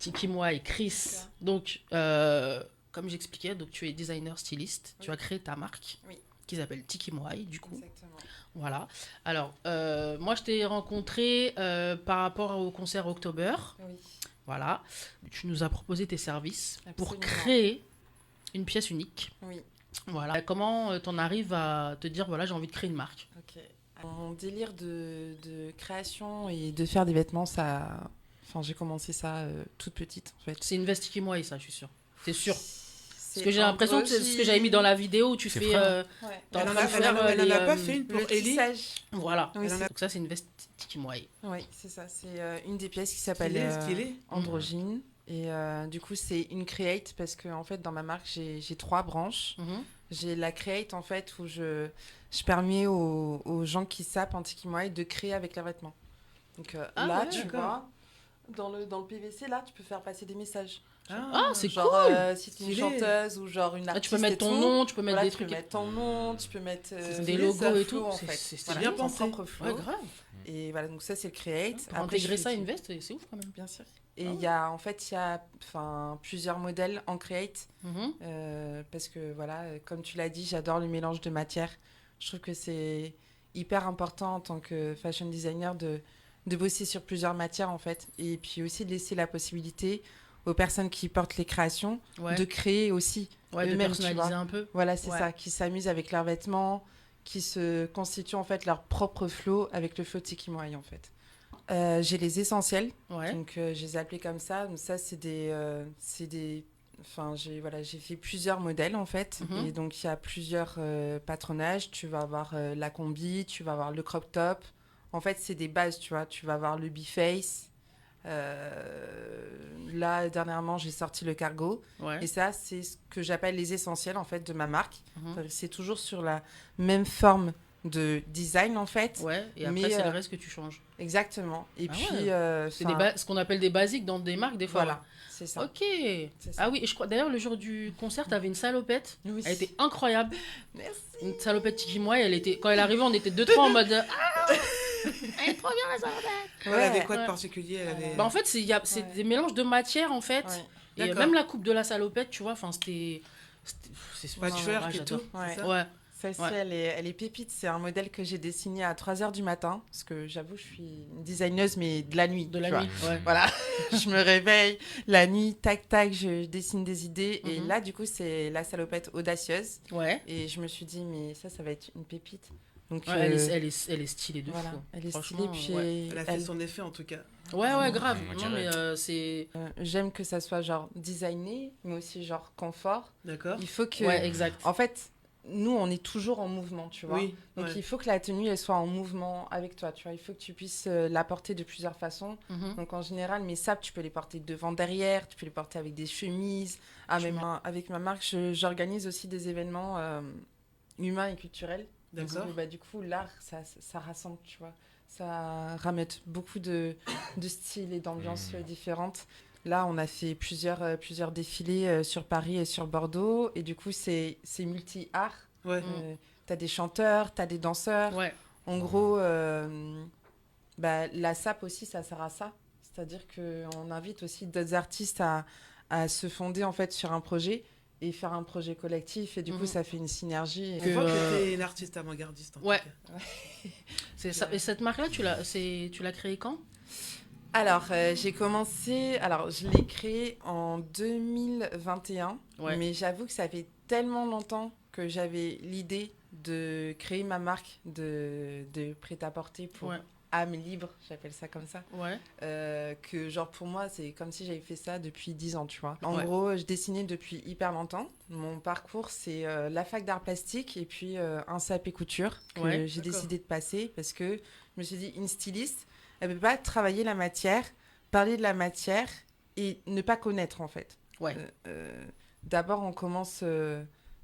Tiki Moi et Chris. D'accord. Donc, comme j'expliquais, donc tu es designer styliste. Tu as créé ta marque Oui. qui s'appelle Tiki Moi, du coup. Exactement. Voilà. Alors, moi, je t'ai rencontré par rapport au concert October. Oui. Voilà. Tu nous as proposé tes services pour Absolument. créer une pièce unique. Oui. Voilà. Comment t'en arrives à te dire, voilà, j'ai envie de créer une marque? Ok. Mon délire de création et de faire des vêtements, ça. Enfin, j'ai commencé ça toute petite, en fait. C'est une veste Tiki Moi, ça, je suis sûr. C'est sûr. C'est Parce que j'ai l'impression que c'est ce que j'avais mis dans la vidéo où tu C'est fais. vrai. Ouais. T'es en Elle en train a, de faire elle en a pas les, fait une pour Le Ellie. tissage. Voilà. Oui, c'est Donc ça, c'est une veste Tiki Moi. Oui, c'est ça. C'est une des pièces qui s'appelle Stylé. Androgyne. Et du coup, c'est une create parce que en fait, dans ma marque, j'ai 3 branches. Mhm. J'ai la create en fait où je permets aux gens qui sapent en Tiki-Moi de créer avec leurs vêtements. Donc Ah là, ouais, tu d'accord. vois, dans le PVC, là, tu peux faire passer des messages. Ah, c'est Genre, cool. si tu es une Stylé. chanteuse ou genre une Ah, artiste tu peux mettre et ton tout, nom, tu peux mettre voilà, des tu peux trucs. mettre ton nom, tu peux mettre Des stylé, logos ça, et flow, tout. en C'est fait. c'est Voilà, bien ton pensé. propre flow. Ouais, grave. Et voilà, donc ça, c'est le create. Pour Après, intégrer je ça à fais une veste, c'est ouf quand même. Bien sûr. Et Ah il ouais. y a, en fait, il y a plusieurs modèles en create. Mhm. Parce que, voilà, comme tu l'as dit, j'adore le mélange de matières. Je trouve que c'est hyper important en tant que fashion designer de bosser sur plusieurs matières, en fait. Et puis aussi de laisser la possibilité aux personnes qui portent les créations Ouais. de créer aussi Ouais, de eux-mêmes, tu personnaliser vois. un peu. Voilà, c'est Ouais. ça. Qui s'amusent avec leurs vêtements, qui se constituent, en fait, leur propre flow avec le flow Tiki Moi, en fait. J'ai les essentiels. Ouais. Donc, je les ai appelés comme ça. Donc, ça, c'est des. Enfin, j'ai fait plusieurs modèles en fait. Mhm. Et donc, il y a plusieurs patronages. Tu vas avoir la combi, tu vas avoir le crop top. En fait, c'est des bases, tu vois. Tu vas avoir le B-face. Là, dernièrement, j'ai sorti le cargo. Ouais. Et ça, c'est ce que j'appelle les essentiels en fait de ma marque. Mhm. C'est toujours sur la même forme de design en fait. Ouais. Et après, Mais, c'est le reste que tu changes. Exactement. Et Ah puis, ouais. C'est ce qu'on appelle des basiques dans des marques, des fois. voilà, c'est ça. Ok. C'est ça. Ah oui, et je crois, d'ailleurs, le jour du concert, t'avais une salopette. Oui. Elle était incroyable. Merci. Une salopette Tiki Moi, elle était... quand elle arrivait, on était deux, trois en mode. Ah, elle est trop bien la salopette. Elle avait Ouais. quoi de Ouais. particulier? Elle avait... Bah, en fait, c'est Ouais. des mélanges de matières, en fait. Ouais. Et D'accord. même la coupe de la salopette, tu vois, enfin, c'est Patchwork ouais, et tout, j'adore. Ouais. c'est ça? Ouais. Celle-ci, Ouais. elle est pépite. C'est un modèle que j'ai dessiné à 3h du matin. Parce que j'avoue, je suis une designeuse, mais de la nuit. De tu la vois. nuit. Ouais. Voilà, je me réveille la nuit, tac, tac, je dessine des idées. Et Mhm. là, du coup, c'est la salopette audacieuse. Ouais. Et je me suis dit, mais ça va être une pépite. Donc, Ouais, elle est stylée de voilà, fou. elle est Franchement, stylée. Puis ouais. Elle a fait son effet en tout cas. Ouais, grave. On Non, dirait. mais c'est. j'aime que ça soit genre designé, mais aussi genre confort. D'accord. Il faut que... Ouais, exact. En fait, nous, on est toujours en mouvement, tu vois. Oui. Donc, ouais. il faut que la tenue, elle soit en mouvement avec toi, tu vois. Il faut que tu puisses la porter de plusieurs façons. Mhm. Donc, en général, mes sapes, tu peux les porter devant, derrière. Tu peux les porter avec des chemises. Ah, même avec ma marque, j'organise aussi des événements humains et culturels. D'accord. Donc, du coup, l'art, ça rassemble, tu vois. Ça ramène beaucoup de styles et d'ambiances différentes. Là, on a fait plusieurs défilés sur Paris et sur Bordeaux. Et du coup, c'est multi-art. Ouais. T'as des chanteurs, t'as des danseurs. Ouais. En gros, la SAP aussi, ça sert à ça. C'est-à-dire qu'on invite aussi d'autres artistes à se fonder en fait sur un projet et faire un projet collectif. Et du coup, ça fait une synergie. On voit que t'es une artiste avant-gardiste. Ouais. Tout cas. C'est ça. Et cette marque-là, tu l'as créée quand? Alors, j'ai commencé... Alors, je l'ai créée en 2021. Ouais. Mais j'avoue que ça fait tellement longtemps que j'avais l'idée de créer ma marque de prêt-à-porter pour Ouais. âme libre, j'appelle ça comme ça. Ouais. Que genre pour moi, c'est comme si j'avais fait ça depuis 10 ans, tu vois. En Ouais. gros, je dessinais depuis hyper longtemps. Mon parcours, c'est la fac d'art plastique et puis un CAP couture que Ouais, j'ai d'accord. décidé de passer parce que je me suis dit, une styliste, elle peut pas travailler la matière, parler de la matière et ne pas connaître en fait. Ouais. D'abord, on commence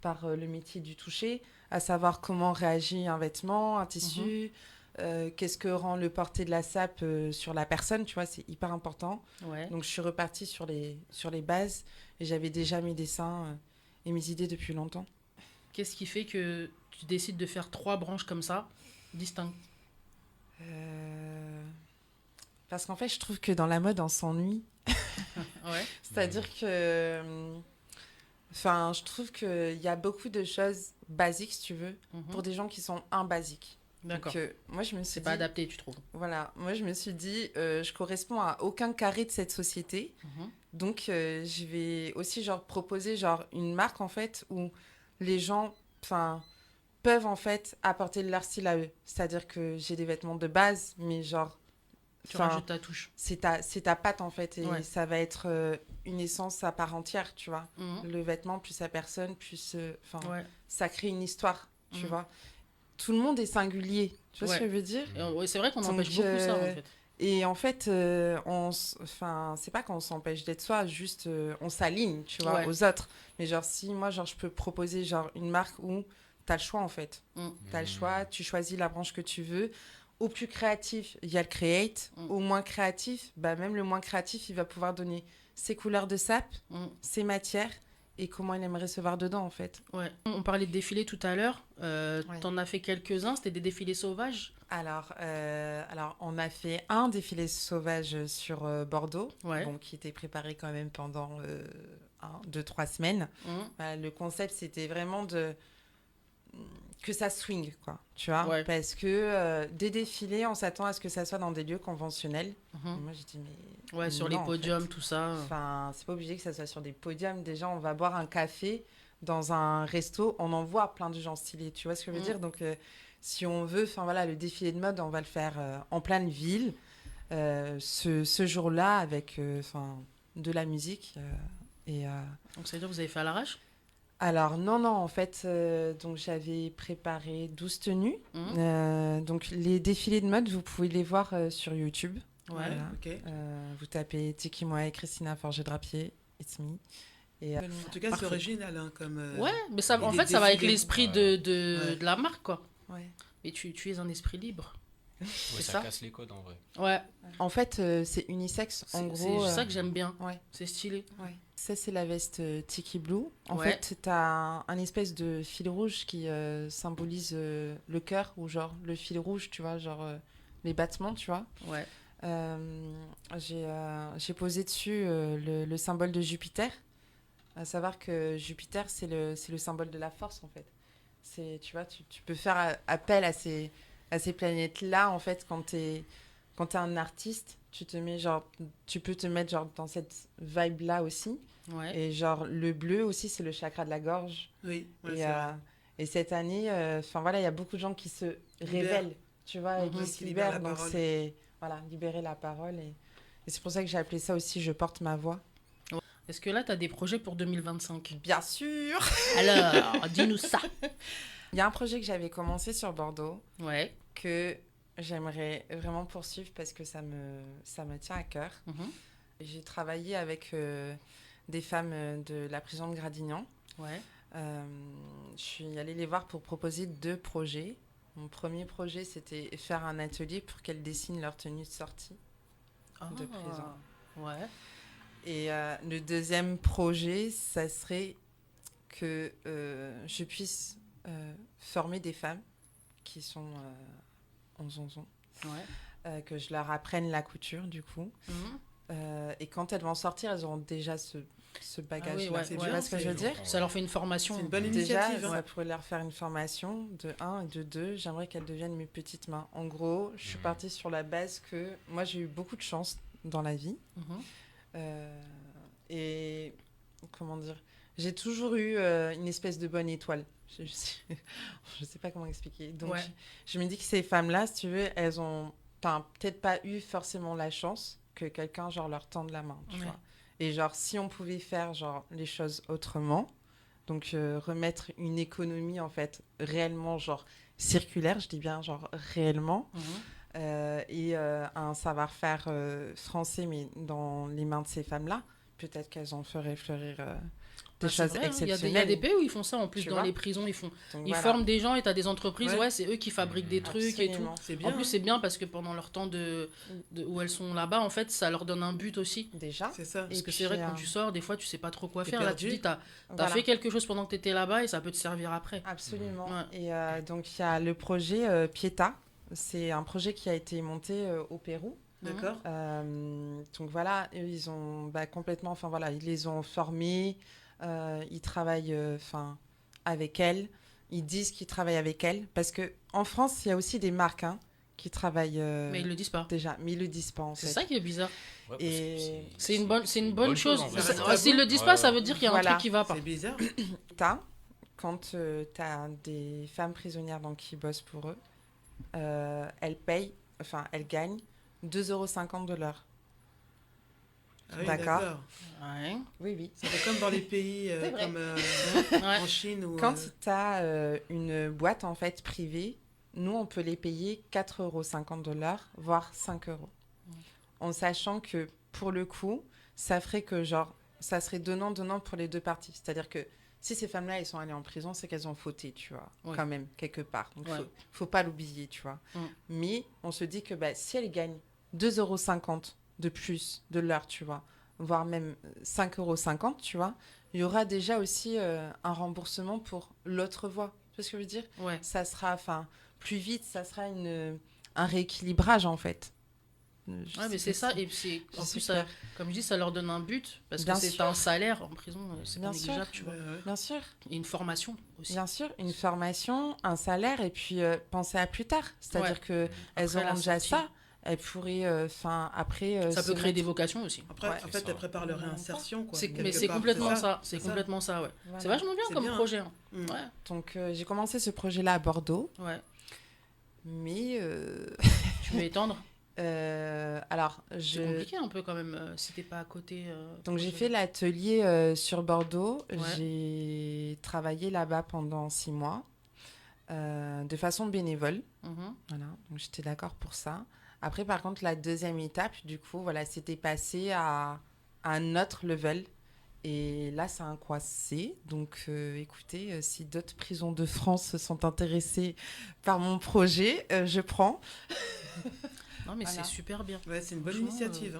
par le métier du toucher, à savoir comment réagit un vêtement, un tissu, qu'est-ce que rend le porté de la sape sur la personne, tu vois, c'est hyper important. Ouais. Donc, je suis repartie sur les bases et j'avais déjà mes dessins et mes idées depuis longtemps. Qu'est-ce qui fait que tu décides de faire 3 branches comme ça, distinctes? Parce qu'en fait, je trouve que dans la mode, on s'ennuie. Ouais. C'est-à-dire que... Enfin, je trouve qu'il y a beaucoup de choses basiques, si tu veux, pour des gens qui sont imbasiques. D'accord. Donc, moi, je me suis C'est dit... pas adapté, tu trouves. Voilà, moi, je me suis dit, je corresponds à aucun carré de cette société. Donc, je vais aussi, genre, proposer, genre, une marque, en fait, où les gens, enfin, peuvent, en fait, apporter leur style à eux. C'est-à-dire que j'ai des vêtements de base, mais, genre, Tu enfin, rajoutes ta touche. c'est ta patte, en fait, et Ouais. ça va être une essence à part entière, tu vois. Le vêtement, plus sa personne, plus, enfin, Ouais. ça crée une histoire, tu Mhm. vois. Tout le monde est singulier, tu vois ce Ouais. que je veux dire? Et, ouais, c'est vrai qu'on Donc, empêche beaucoup ça, en fait. Et en fait, enfin, c'est pas qu'on s'empêche d'être soi, juste on s'aligne, tu vois, Ouais. aux autres. Mais genre, si moi, genre, je peux proposer genre une marque où t'as le choix, en fait. T'as le choix, tu choisis la branche que tu veux. Au plus créatif, il y a le create. Au moins créatif, bah, même le moins créatif, il va pouvoir donner ses couleurs de sap, ses matières et comment il aimerait se voir dedans, en fait. Ouais. On parlait de défilés tout à l'heure. Ouais. T'en as fait quelques-uns, c'était des défilés sauvages. Alors, on a fait un défilé sauvage sur Bordeaux, Ouais. bon, qui était préparé quand même pendant 2-3 semaines. Voilà, le concept, c'était vraiment que ça swing, quoi, tu vois. Ouais. Parce que des défilés, on s'attend à ce que ça soit dans des lieux conventionnels. Et moi, j'ai dit, mais Ouais, sur non, les en podiums, fait. tout ça. Enfin, c'est pas obligé que ça soit sur des podiums. Déjà, on va boire un café dans un resto. On en voit plein de gens stylés. Tu vois ce que je veux dire? Donc, si on veut, enfin voilà, le défilé de mode, on va le faire en pleine ville ce jour-là avec de la musique. Donc, ça veut dire que vous avez fait à l'arrache? Alors, non, en fait, donc j'avais préparé 12 tenues. Donc, les défilés de mode, vous pouvez les voir sur YouTube. Ouais. Voilà. Ok. Vous tapez Tiki Moa et Christina Forger-Drapier, it's me. Et, En tout cas, c'est parfait. original hein, comme. Ouais, mais ça, en idée fait, de ça va avec défilé. l'esprit Ouais. de la marque, quoi. ouais. Mais tu es un esprit libre. Ouais, C'est ça ça casse les codes en vrai. Ouais. En fait, c'est unisexe. En C'est gros, ça que j'aime bien. ouais. C'est stylé. Ouais. Ça, c'est la veste Tiki Blue. En Ouais. fait, tu as un espèce de fil rouge qui symbolise le cœur, ou genre le fil rouge, tu vois, genre les battements, tu vois. Ouais. J'ai posé dessus le symbole de Jupiter. À savoir que Jupiter, c'est le symbole de la force, en fait. Tu vois, tu peux faire appel à ces planètes-là, en fait, quand t'es un artiste. Tu peux te mettre genre dans cette vibe-là aussi. Ouais. Et genre, le bleu aussi, c'est le chakra de la gorge. Oui, ouais, Et, c'est vrai. et cette année, voilà, il y a beaucoup de gens qui se révèlent, tu vois, et qui se Qui libèrent libèrent. la Donc, parole. c'est, voilà, libérer la parole. Et c'est pour ça que j'ai appelé ça aussi Je porte ma voix. Est-ce que là, tu as des projets pour 2025? Bien sûr. Alors, dis-nous ça. Il y a un projet que j'avais commencé sur Bordeaux Ouais. que j'aimerais vraiment poursuivre parce que ça me tient à cœur. J'ai travaillé avec des femmes de la prison de Gradignan. Ouais. Je suis allée les voir pour proposer 2 projets. Mon premier projet, c'était faire un atelier pour qu'elles dessinent leur tenue de sortie de prison. Ouais. Et le deuxième projet, ça serait que je puisse former des femmes qui sont en zonzon. Ouais. Que je leur apprenne la couture, du coup. Et quand elles vont sortir, elles auront déjà ce bagage-là. oui, ouais, Tu ouais. vois ce que je veux dire? Ça leur fait une formation. C'est une bonne Déjà, initiative. ça pourrait leur faire une formation de 1 et de 2. J'aimerais qu'elles deviennent mes petites mains. En gros, je suis partie sur la base que moi, j'ai eu beaucoup de chance dans la vie. Et comment dire? J'ai toujours eu une espèce de bonne étoile. Je sais pas comment expliquer. Donc, Ouais. je me dis que ces femmes-là, si tu veux, elles ont peut-être pas eu forcément la chance que quelqu'un genre leur tende la main, tu vois. Et genre, si on pouvait faire genre les choses autrement, donc remettre une économie en fait réellement genre circulaire, je dis bien genre réellement, et un savoir-faire français mais dans les mains de ces femmes-là, peut-être qu'elles en feraient fleurir des choses vrai, hein. exceptionnelles. Il y a des pays où ils font ça en plus Tu dans vois. les prisons. Donc, Ils voilà. forment des gens et tu as des entreprises. Ouais. Ouais, c'est eux qui fabriquent des trucs et tout. Absolument. C'est bien. En plus, c'est bien parce que pendant leur temps où elles sont là-bas, en fait, ça leur donne un but aussi. Déjà. C'est ça. Parce Et que c'est vrai puis, que quand tu sors, des fois, tu sais pas trop quoi T'es faire. Là, perdu. tu te dis, t'as Voilà. fait quelque chose pendant que tu étais là-bas et ça peut te servir après. Absolument. Ouais. Et donc, il y a le projet Pieta. C'est un projet qui a été monté au Pérou. D'accord. Donc voilà, eux, ils ont complètement, enfin voilà, ils les ont formés, ils travaillent avec elles, ils disent qu'ils travaillent avec elles, parce que en France, il y a aussi des marques qui travaillent Mais ils le disent pas. déjà, mais ils le disent pas en C'est fait. ça qui est bizarre. Ouais, Et C'est une bonne chose. en vrai. Ça reste S'ils tabou. le disent pas, ça veut dire qu'il y a un Voilà. truc qui va pas. C'est bizarre. Quand t'as des femmes prisonnières donc, qui bossent pour eux, elles gagnent 2,50 € de l'heure. Ah oui, D'accord. d'accord. Ouais. Oui, oui. Ça fait comme dans les pays C'est vrai. comme Ouais. en Chine ou. Quand tu as une boîte en fait privée, nous on peut les payer 4,50 € de l'heure, voire 5 €. En sachant que pour le coup, ça ferait que genre, ça serait donnant-donnant pour les deux parties. C'est-à-dire que si ces femmes-là elles sont allées en prison, c'est qu'elles ont fauté, tu vois, Ouais. quand même, quelque part. Donc Ouais. faut pas l'oublier, tu vois. Mais on se dit que si elles gagnent 2,50 € de plus de l'heure, tu vois, voire même 5,50 €, tu vois, il y aura déjà aussi un remboursement pour l'autre voie. Tu vois ce que je veux dire? Ouais. Ça sera plus vite, ça sera un rééquilibrage en fait. Ouais, mais c'est ça. Et c'est, en plus, super. comme je dis, ça leur donne un but. Parce Bien que c'est sûr. un salaire en prison, c'est pas Bien sûr. négligeable, tu vois. Ouais, ouais. Bien sûr, Et une formation aussi. bien sûr, une formation, un salaire et puis penser à plus tard. C'est-à-dire que elles Après auront la déjà sortie. ça. Elles pourraient, après. Ça se peut créer des mettre- vocations aussi. Après, Ouais. en fait, C'est ça. elles préparent leur réinsertion. Quoi, Mais quelque c'est part, complètement c'est ça. C'est ça. complètement ça, ouais. Voilà. C'est vachement bien C'est comme bien, hein. projet. Hein. Mm. Ouais. Donc j'ai commencé ce projet-là à Bordeaux, Ouais. mais Tu veux étendre alors C'est compliqué un peu quand même si t'es pas à côté. Donc j'ai projet. fait l'atelier sur Bordeaux. Ouais. J'ai travaillé là-bas pendant 6 mois de façon bénévole. Mhm. Voilà, donc j'étais d'accord pour ça. Après, par contre, la deuxième étape, du coup, voilà, c'était passé à un autre level. Et là, c'est un quoi c'est. Donc, écoutez, si d'autres prisons de France sont intéressées par mon projet, je prends. Non, mais Voilà. c'est super bien. Ouais, c'est une bonne Franchement, initiative.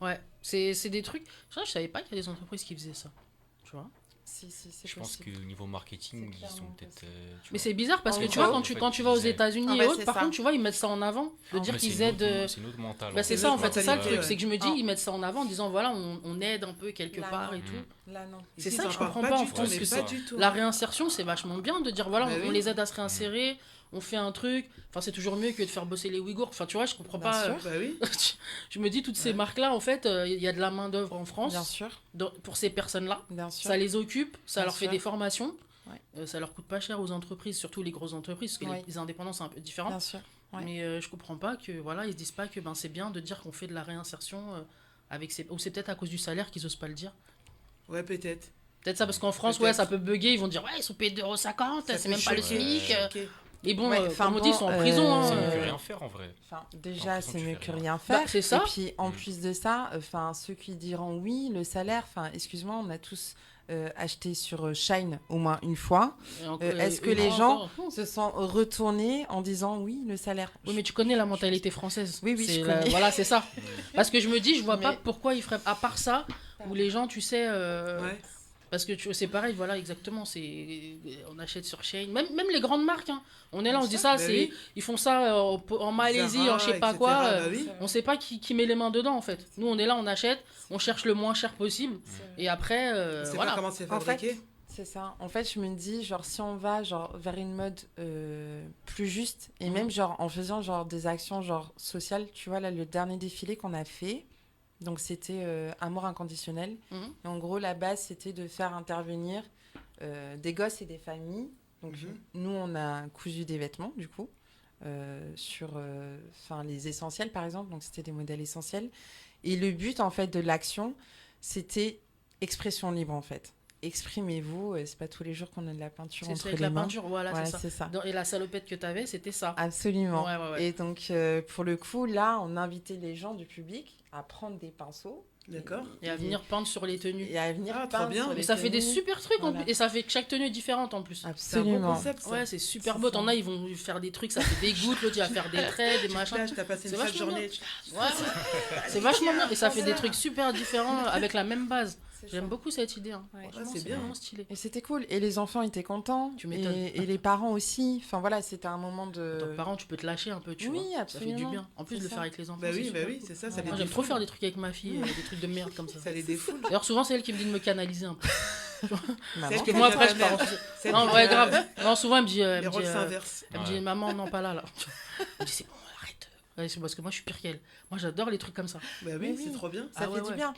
Ouais, c'est des trucs. Je savais pas qu'il y a des entreprises qui faisaient ça. Tu vois. Si, c'est Je pense possible. qu'au niveau marketing, C'est ils sont clairement peut-être. possible. Mais c'est bizarre parce En que tu gros, vois, en fait, quand tu vas aux ils faisaient- États-Unis Ah et ouais, autres, c'est par ça. contre, tu vois, ils mettent ça en avant. De dire Mais qu'ils c'est une aident. autre- c'est une autre mentale. Bah, c'est C'est ça en notre fait, c'est ça le mentalité, truc. ouais. C'est que je me dis, Ah. ils mettent ça en avant en disant voilà, on aide un peu quelque Là, part non. et tout. Là, non. C'est Ici, ça ils que je en parlent comprends pas pas en du tout, France, mais que pas c'est- du tout. La réinsertion, c'est vachement bien de dire voilà, Bah on oui. les aide à se réinsérer, on fait un truc. Enfin, c'est toujours mieux que de faire bosser les Ouïghours. Enfin, tu vois, je comprends Bien pas. sûr. Bah oui. Je me dis, toutes ces Ouais. marques-là, en fait, il y a de la main-d'œuvre en France Bien sûr, pour ces personnes-là. bien sûr. Ça les occupe, ça Bien leur fait sûr. des formations. Ouais. Ça leur coûte pas cher aux entreprises, surtout les grosses entreprises, parce que Ouais. les indépendants, c'est un peu différent. Bien sûr. Ouais. Mais je comprends pas que voilà, ils se disent pas que c'est bien de dire qu'on fait de la réinsertion avec ces. Ou c'est peut-être à cause du salaire qu'ils osent pas le dire. Ouais, peut-être. Peut-être ça parce qu'en France, Peut-être. ouais, ça peut bugger, ils vont dire ouais, ils sont payés 2,50 €, Ça c'est peut même pas le choquer. SMIC. Choquer. Et bon, Ouais, comme on dit, ils sont en prison. euh, C'est hein, mieux que Euh, rien faire en vrai. Enfin, déjà, En prison, c'est tu mieux fais que rien. rien faire. Bah, c'est ça. Et puis, en plus de ça, ceux qui diront oui, le salaire, excuse-moi, on a tous acheté sur Shine au moins une fois, Et encore- est-ce que et les gens encore. se sont retournés en disant oui, le salaire. Oui, mais tu connais la mentalité française. Oui, oui, C'est je connais. Voilà, c'est ça. Parce que je me dis, je vois pas Mais- pourquoi ils feraient. À part ça, où les gens, tu sais. Ouais. Parce que c'est pareil, voilà, exactement. On achète sur Shein. Même les grandes marques. Hein. On est là, on se dit ça. Bah oui. Ils font ça en Malaisie, Zara, en je sais pas etc., quoi. bah oui. On sait pas qui met les mains dedans, en fait. Nous, on est là, on achète, on cherche le moins cher possible. Et après, On sait pas voilà. comment c'est En fait, fabriqué. C'est ça. En fait, je me dis, genre, si on va genre, vers une mode plus juste, et Mhm. même genre, en faisant genre, des actions genre, sociales, tu vois, là, le dernier défilé qu'on a fait, donc c'était Amour inconditionnel. Mhm. Et en gros, la base, c'était de faire intervenir des gosses et des familles. Donc, Mhm. nous, on a cousu des vêtements, du coup, sur les essentiels, par exemple. Donc, c'était des modèles essentiels. Et le but, en fait, de l'action, c'était expression libre, en fait. Exprimez-vous. C'est pas tous les jours qu'on a de la peinture C'est entre avec les la mains. peinture, voilà, Voilà, c'est ça. c'est ça. Et la salopette que t'avais, c'était ça. Absolument. Ouais, ouais, ouais. Et donc, pour le coup, là, on invitait les gens du public à prendre des pinceaux. D'accord. Et à venir peindre sur les tenues. Et à venir Ah, trop peindre bien. sur Et les ça fait des tenues. super trucs en Voilà. plus. Et ça fait que chaque tenue est différente en plus. C'est un bon Absolument. concept, ça. Ouais, c'est super C'est beau. ça. T'en as, ils vont faire des trucs, ça fait des gouttes, l'autre il va faire des traits, des Tu machins. flashes, t'as passé une C'est sale vachement journée. Ouais, c'est vachement bien. Et ça fait des trucs super différents avec la même base. J'aime beaucoup cette idée. Hein. Ouais. Franchement, c'est c'est bien. vraiment stylé. Et c'était cool. Et les enfants étaient contents. Tu m'étonnes. Et les parents aussi. Enfin voilà, c'était un moment En tant de. que parent, tu peux te lâcher un peu, tu Oui, vois. Ça fait du absolument. bien. En plus C'est de le ça. faire avec les enfants. Bah c'est oui, super oui, cool. c'est ça, ça Ouais. les Moi, j'aime trop défoule. faire des trucs avec ma fille, des trucs de merde comme ça. Ça les défoule. D'ailleurs, souvent, c'est elle qui me dit de me canaliser un peu. Maman. Celle Que moi, après, je pars en... Celle Non, qui ouais, fait, grave. Non, souvent, elle me dit... Les rôles s'inversent. Elle me dit, maman, non, pas là, là. Elle me dit, c'est bon, arrête. Ouais, c'est parce que moi, je suis pire qu'elle. Moi, j'adore les trucs comme ça. Bah Mais oui, oui. c'est trop bien. Ça Ah fait ouais, du ouais. bien.